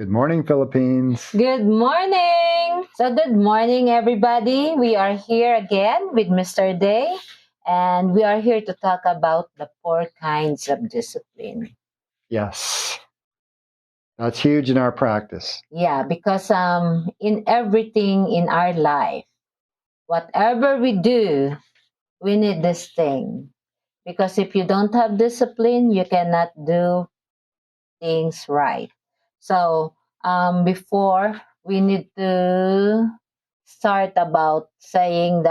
Good morning, Philippines. Good morning. So, good morning, everybody. We are here again with Mr. Day, and we are here to talk about the four kinds of discipline. Yes, that's huge in our practice. Yeah, because in everything in our life, whatever we do, we need this thing. Because if you don't have discipline, you cannot do things right. So, before we need to start about saying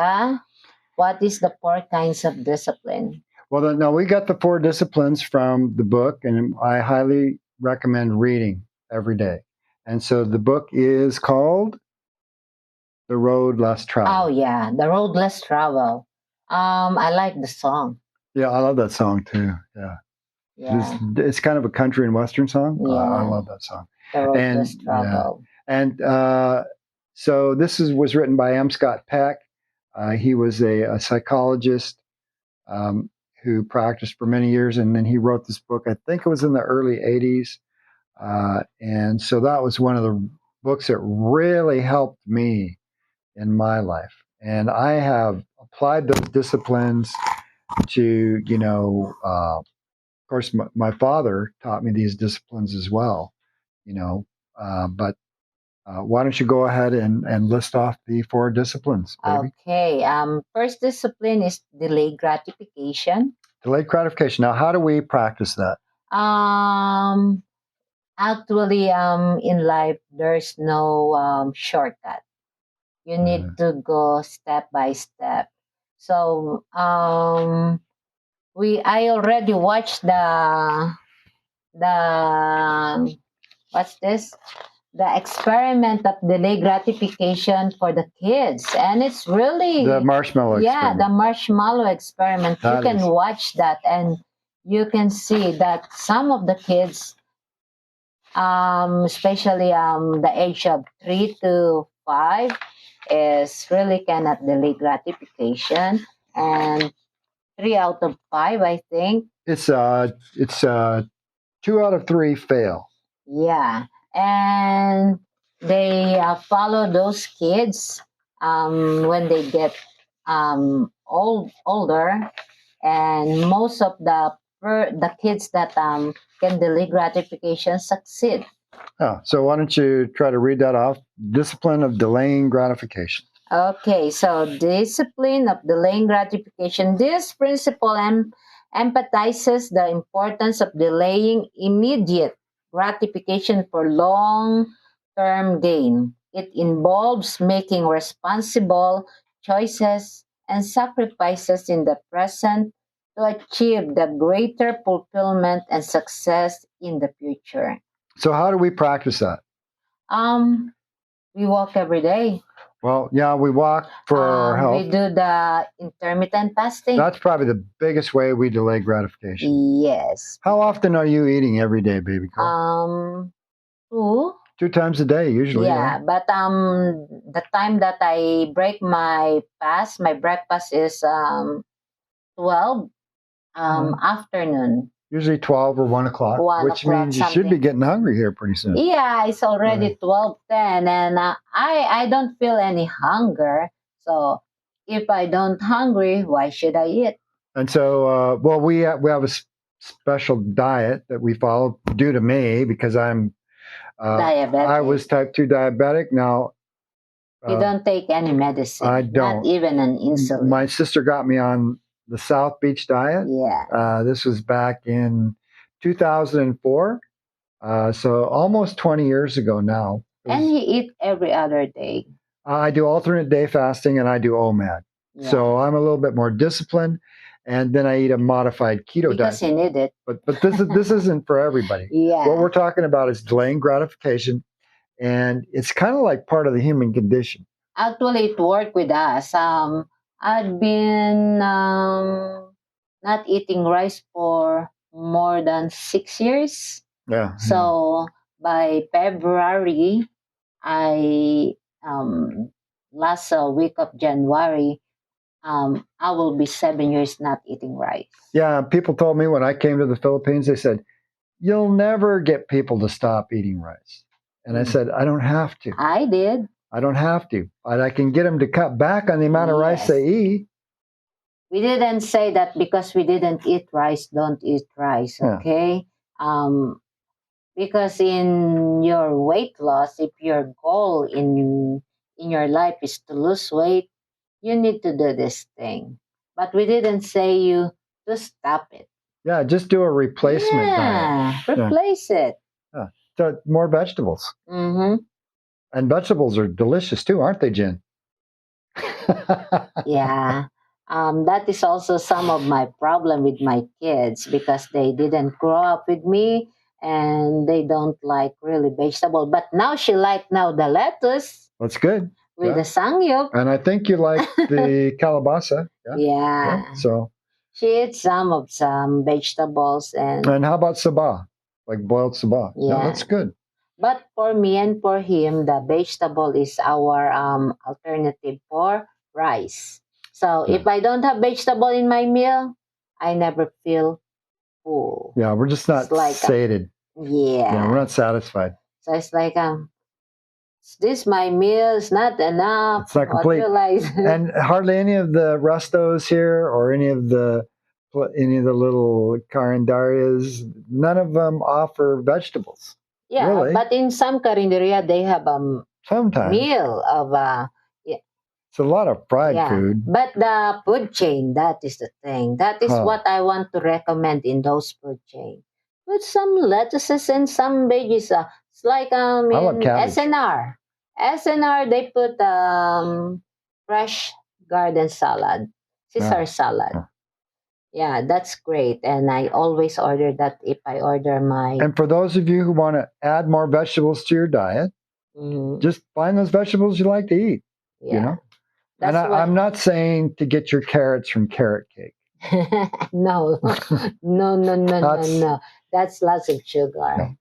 what is the four kinds of discipline. Well, now we got the four disciplines from the book, and I highly recommend reading every day. And so the book is called The Road Less Oh Traveled. yeah, the road less travel. I like the song. Yeah, I love that song too. Yeah. Yeah, It's kind of a country and western song. I yeah, love that song. the road And less travel. and so was written by M. Scott Peck. He was a psychologist um, who practiced for many years, and then he wrote this book. I think it was in the early '80s, and so that was one of the books that really helped me in my life. And I have applied those disciplines to, of course, my father taught me these disciplines as well, but why don't you go ahead and list off the four disciplines, baby? Okay. First discipline is delayed gratification. Delayed gratification. Now, how do we practice that? Um, Actually, in life, there's no shortcut. You need to go step by step. So, I already watched the what's this? The experiment of delay gratification for the kids, and it's really The marshmallow yeah, the experiment. marshmallow experiment. You That can is- watch that, and you can see that some of the kids, especially the age of 3 to 5, is really cannot delay gratification, and 3 out of 5, I think. It's 2 out of 3 fail. Yeah, and they follow those kids when they get older, and most of the kids that can delay gratification succeed. So why don't you try to read that off? Discipline of delaying gratification. Okay, so discipline of delaying gratification. This principle emphasizes the importance of delaying immediate gratification for long term gain. It involves making responsible choices and sacrifices in the present to achieve the greater fulfillment and success in the future. So how do we practice that? Um, we walk every day. Well, yeah, we walk for our We health. do the intermittent fasting. That's probably the biggest way we delay gratification. Yes. How often are you eating every day, baby girl? 2. 2 times a day, usually. Yeah, Right? but the time that I break my fast, my breakfast is 12 afternoon. Usually 12 or 1 o'clock, 1 which o'clock, means you should be something. getting hungry here pretty soon. Yeah, it's already 12:10, and I don't feel any hunger. So if I don't hungry, why should I eat? And so, well, we have a special diet that we follow due to me because I'm Diabetic. I was type 2 diabetic. Now, You don't take any medicine. I don't. Not even an insulin. My sister got me on the South Beach diet. Yeah. This was back in 2004. So almost 20 years ago now. And you eat every other day. I do alternate day fasting and I do OMAD. Yeah. So I'm a little bit more disciplined. And then I eat a modified keto because diet. you need it. But this isn't for everybody. Yeah. What we're talking about is delaying gratification. And it's kind of like part of the human condition. Actually, it worked with us. I've been not eating rice for more than 6 years. Yeah. So by February, I last week of January, I will be 7 years not eating rice. Yeah. People told me when I came to the Philippines, they said, "You'll never get people to stop eating rice." And I said, I don't have to. I did. I don't have to. But I can get them to cut back on the amount of rice they eat. We didn't say that because we didn't eat rice, don't eat rice, okay? Because in your weight loss, if your goal in your life is to lose weight, you need to do this thing. But we didn't say you to stop it. Yeah, just do a replacement diet. Replace it. Yeah. So more vegetables. Mm-hmm. And vegetables are delicious too, aren't they, Jen? Yeah. That is also some of my problem with my kids because they didn't grow up with me and they don't like really vegetable. But now she like now the lettuce. That's good. With the sangyup. And I think you like the calabasa. Yeah. So she eats some vegetables and how about saba? Like boiled saba. Yeah, that's good. But for me and for him, the vegetable is our alternative for rice. So if I don't have vegetable in my meal, I never feel full. Yeah, we're just not sated. Yeah, we're not satisfied. So it's like this my meal is not enough. It's not complete. And hardly any of the restos here or any of the little carindarias, none of them offer vegetables. Yeah, really? But in some carinderia they have sometimes meal of it's a lot of fried food. But the food chain, that is the thing. That is what I want to recommend in those food chain. Put some lettuces and some veggies. It's like in SNR. SNR they put fresh garden salad, Caesar salad. Yeah, that's great. And I always order that if I order my... And for those of you who want to add more vegetables to your diet, just find those vegetables you like to eat. Yeah. You know? And I'm not saying to get your carrots from carrot cake. No. No. That's lots of sugar. No.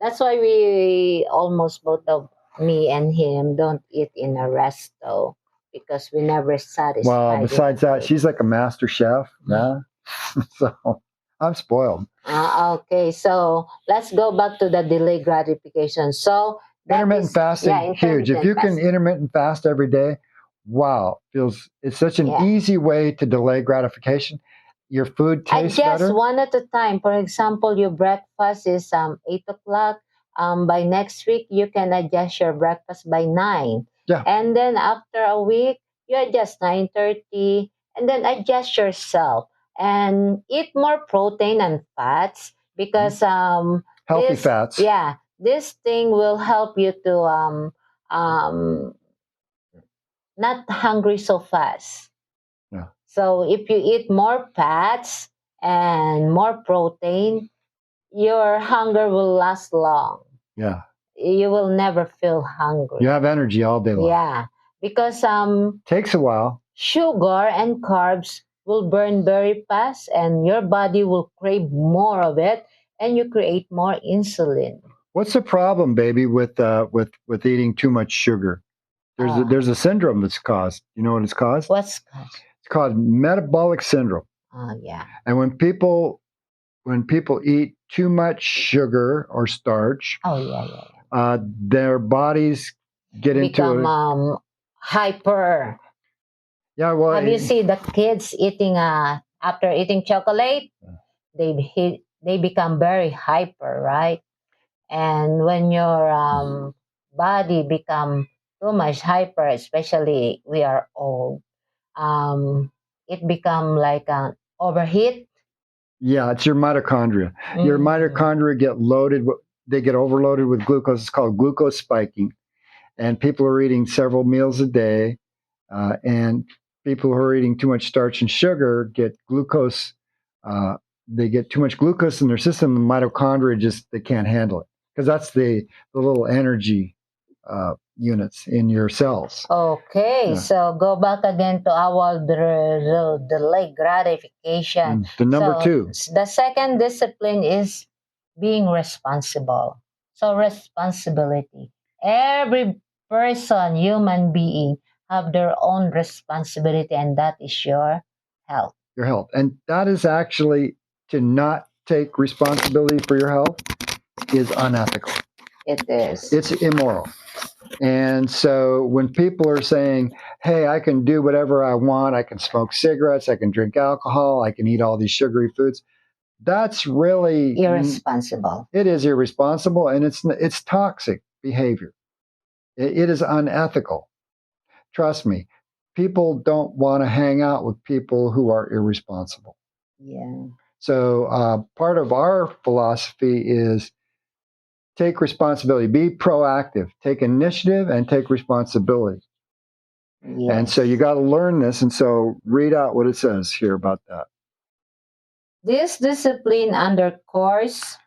That's why we almost both of me and him don't eat in a resto because we never satisfied. Well, besides that, she's like a master chef. Yeah. So I'm spoiled. Okay, so let's go back to the delayed gratification. So intermittent fasting, huge. If you can intermittent fast every day, wow, it's such an easy way to delay gratification. Your food tastes better. Adjust one at a time. For example, your breakfast is 8 o'clock. By next week, you can adjust your breakfast by 9. Yeah. And then after a week, you adjust 9:30, and then adjust yourself. And eat more protein and fats because healthy fats. Yeah, this thing will help you to not hungry so fast. Yeah. So if you eat more fats and more protein, your hunger will last long. Yeah. You will never feel hungry. You have energy all day long. Yeah, because takes a while. Sugar and carbs will burn very fast and your body will crave more of it and you create more insulin. What's the problem, baby, with eating too much sugar? There's a syndrome that's caused. You know what it's caused? What's caused? It's called metabolic syndrome. Oh yeah. And when people eat too much sugar or starch, their bodies become hyper. Yeah, well, have you seen the kids eating after eating chocolate? They become very hyper, right? And when your body become too much hyper, especially we are old, it become like an overheat. Yeah, it's your mitochondria. Your mitochondria get overloaded with glucose. It's called glucose spiking, and people are eating several meals a day, and people who are eating too much starch and sugar get glucose. They get too much glucose in their system. The mitochondria they can't handle it because that's the little energy units in your cells. Okay, so go back again to our delayed gratification. The number 2. The second discipline is being responsible. So responsibility. Every person, human being, have their own responsibility, and that is your health. Your health. And that is actually to not take responsibility for your health is unethical. It is. It's immoral. And so when people are saying, hey, I can do whatever I want, I can smoke cigarettes, I can drink alcohol, I can eat all these sugary foods, that's really Irresponsible. It is irresponsible, and it's toxic behavior. It is unethical. Trust me, people don't want to hang out with people who are irresponsible. Yeah. So part of our philosophy is take responsibility, be proactive, take initiative, and take responsibility. Yes. And so you got to learn this. And so read out what it says here about that. This discipline underscores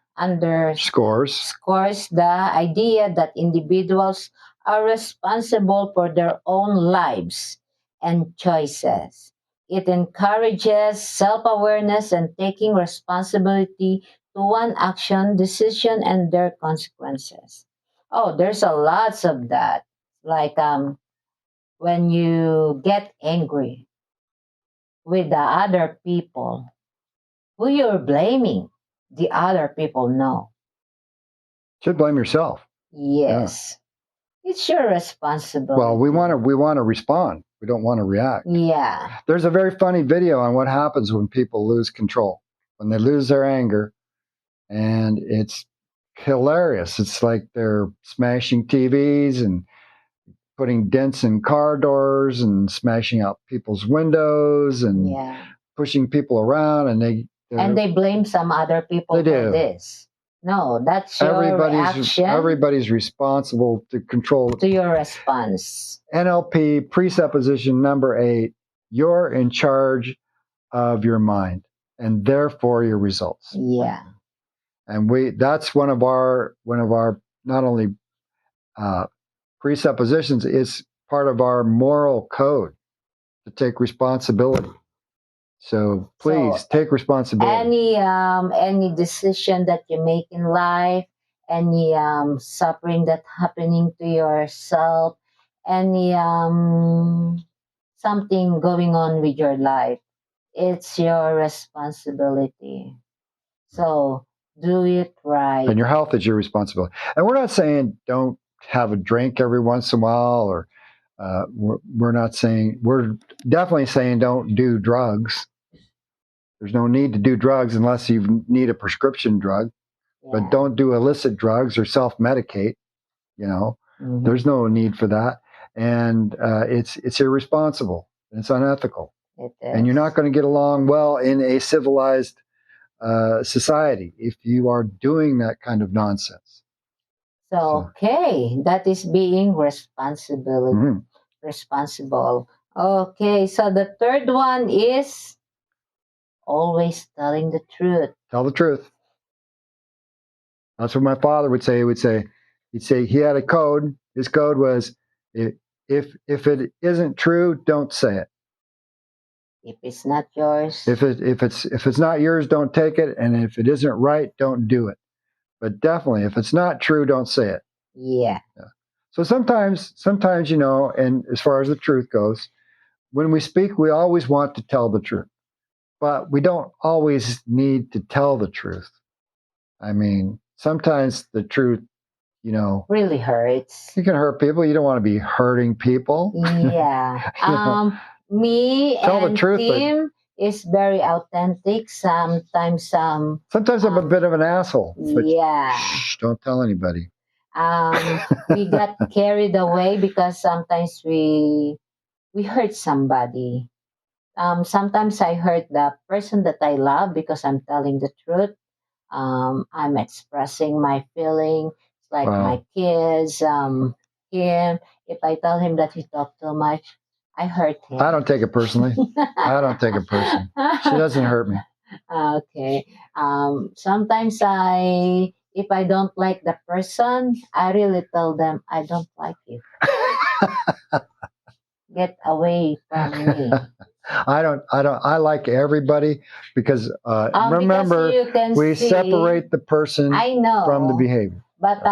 the idea that individuals are responsible for their own lives and choices. It encourages self-awareness and taking responsibility to one action, decision, and their consequences. Oh, there's a lots of that. Like when you get angry with the other people, who you're blaming, the other people know. Should blame yourself. Yes. Yeah. It's your responsibility. Well, we want to respond. We don't want to react. Yeah. There's a very funny video on what happens when people lose control, when they lose their anger, and it's hilarious. It's like they're smashing TVs and putting dents in car doors and smashing out people's windows and pushing people around, and they blame some other people for this. No, that's your reaction. Everybody's responsible to control to your response. NLP presupposition number 8: you're in charge of your mind, and therefore your results. Yeah. And that's one of our not only presuppositions, it's part of our moral code to take responsibility. So please take responsibility. Any decision that you make in life, any suffering that happening to yourself, any something going on with your life, it's your responsibility. So do it right. And your health is your responsibility. And we're not saying don't have a drink every once in a while, or we're not saying, we're definitely saying don't do drugs. There's no need to do drugs unless you need a prescription drug, but don't do illicit drugs or self-medicate. There's no need for that. And it's irresponsible. It's unethical. It is. And you're not going to get along well in a civilized society if you are doing that kind of nonsense. So that is being responsible. Mm-hmm. Responsible. Okay, so the third one is always telling the truth. Tell the truth. That's what my father would say. He'd say he had a code. His code was, if it isn't true, don't say it. If it's not yours. If it's not yours, don't take it. And if it isn't right, don't do it. But definitely, if it's not true, don't say it. Yeah. So sometimes, and as far as the truth goes, when we speak, we always want to tell the truth. But we don't always need to tell the truth. I mean, sometimes the truth, really hurts. You can hurt people. You don't want to be hurting people. Yeah. Tell the truth, Tim is very authentic. Sometimes I'm a bit of an asshole. Yeah. Shh, don't tell anybody. We got carried away because sometimes we hurt somebody. Sometimes I hurt the person that I love because I'm telling the truth. I'm expressing my feelings, like my kids, him. If I tell him that he talked too much, I hurt him. I don't take it personally. I don't take it personally. She doesn't hurt me. Okay. Sometimes if I don't like the person, I really tell them, I don't like you. Get away from me. I like everybody because remember, we separate the person from the behavior. But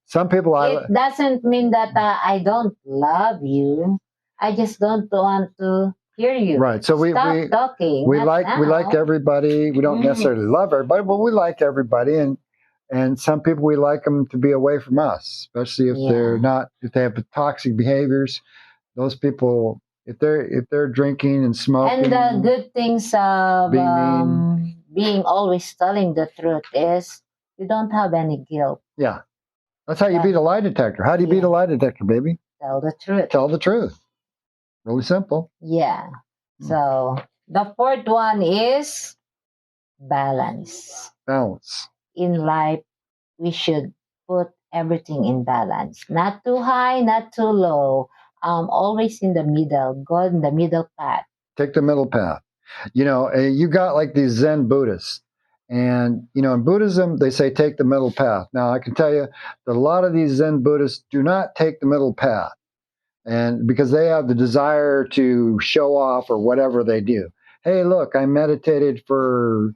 some people, it doesn't mean that I don't love you. I just don't want to hear you. Right. So Stop talking. We like everybody. We don't necessarily love everybody, but we like everybody, and And some people, we like them to be away from us, especially if if they have toxic behaviors. Those people, if they're drinking and smoking. And the good things of being always telling the truth is you don't have any guilt. Yeah. That's how you beat a lie detector. How do you beat a lie detector, baby? Tell the truth. Tell the truth. Really simple. Yeah. So the fourth one is balance. Balance. In life, we should put everything in balance. Not too high, not too low. Always in the middle. Go in the middle path. Take the middle path. You got like these Zen Buddhists. And, in Buddhism, they say take the middle path. Now, I can tell you that a lot of these Zen Buddhists do not take the middle path. And because they have the desire to show off or whatever they do. Hey, look, I meditated for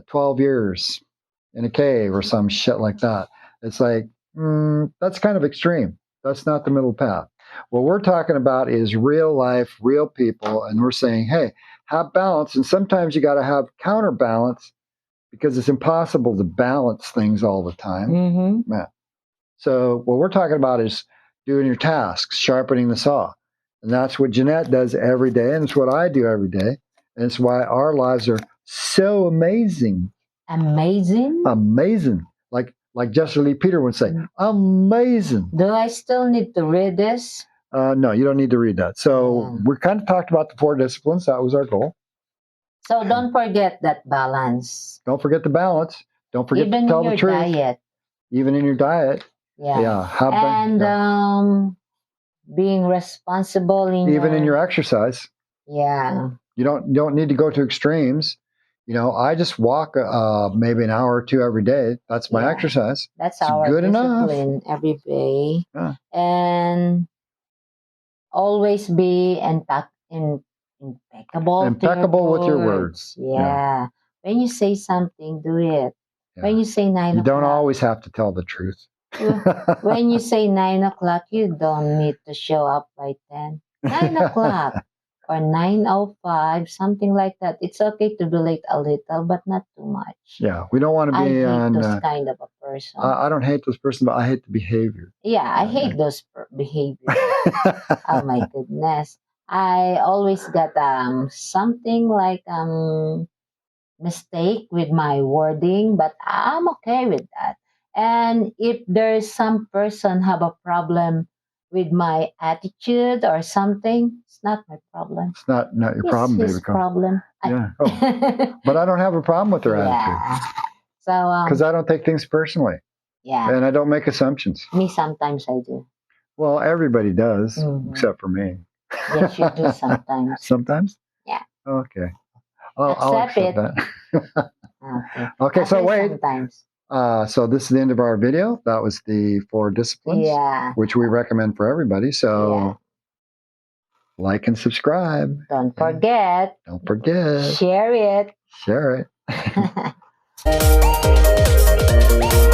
12 years in a cave or some shit like that. It's like, that's kind of extreme. That's not the middle path. What we're talking about is real life, real people. And we're saying, hey, have balance. And sometimes you got to have counterbalance because it's impossible to balance things all the time. Mm-hmm. Yeah. So what we're talking about is doing your tasks, sharpening the saw. And that's what Jeanette does every day. And it's what I do every day. And it's why our lives are so amazing. Amazing? Amazing. Like Jessica Lee Peter would say, amazing. Do I still need to read this? No, you don't need to read that. So we kind of talked about the 4 disciplines. That was our goal. So don't forget that balance. Don't forget the balance. Don't forget to tell the truth. Even in your diet. Even in your diet. Yeah. Being responsible in your exercise. Yeah. You don't need to go to extremes. I just walk maybe an hour or 2 every day. That's my exercise. That's our good discipline enough. Every day. Yeah. And always be impeccable. Impeccable with your words. Yeah. When you say something, do it. Yeah. When you say 9 o'clock. You don't always have to tell the truth. When you say 9 o'clock, you don't need to show up by 10. 9 o'clock or 9:05, something like that. It's okay to be late a little, but not too much. Yeah, we don't want to be I hate those kind of a person. I don't hate those person, but I hate the behavior. Yeah, I hate those behaviors. Oh my goodness. I always got something like mistake with my wording, but I'm okay with that. And if there's some person have a problem with my attitude or something, it's not my problem. It's not your problem, baby. It's his problem. Yeah. But I don't have a problem with their attitude. So because I don't take things personally. Yeah. And I don't make assumptions. Me sometimes I do. Well, everybody does, except for me. Yes, you do sometimes. Sometimes? Yeah. Okay. I'll accept that. Okay, so wait. Sometimes. So this is the end of our video. That was the 4 disciplines, which we recommend for everybody. So like and subscribe. Don't forget. Don't forget. Share it. Share it.